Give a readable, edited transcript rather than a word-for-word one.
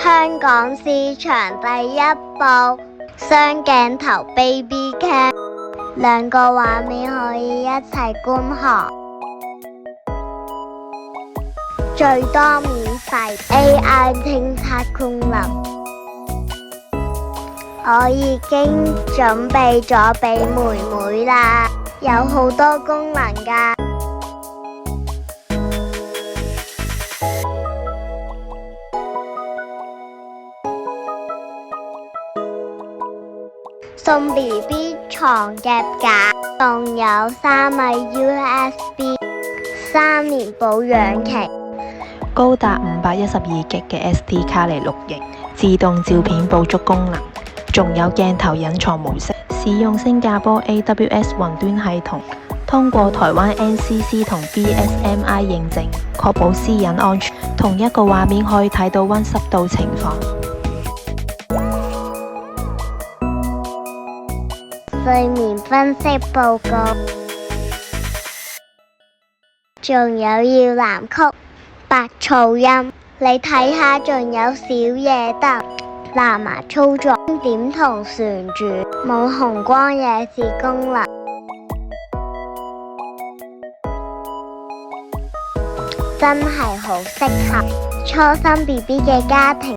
香港市場第一部雙鏡頭 Baby Cam， 兩個畫面可以一齊觀看，最多免費 AI 偵測功能。我已經準備咗俾妹妹啦，有好多功能㗎。送 BB 床夾架，仲有3米 USB， 3年保養期，高達512G 嘅 SD 卡嚟錄影，自動照片捕捉功能，仲有鏡頭隱藏模式，使用新加坡 AWS 雲端系統，通過台灣 NCC 同 BSMI 認證，確保私隱安全。同一個畫面可以睇到溫濕度情況。睡眠分析報告，仲有搖籃曲、白噪音，你睇下仲有小夜燈、藍牙操作、點同旋轉、冇紅光夜視功能，真係好適合初生 BB 嘅家庭。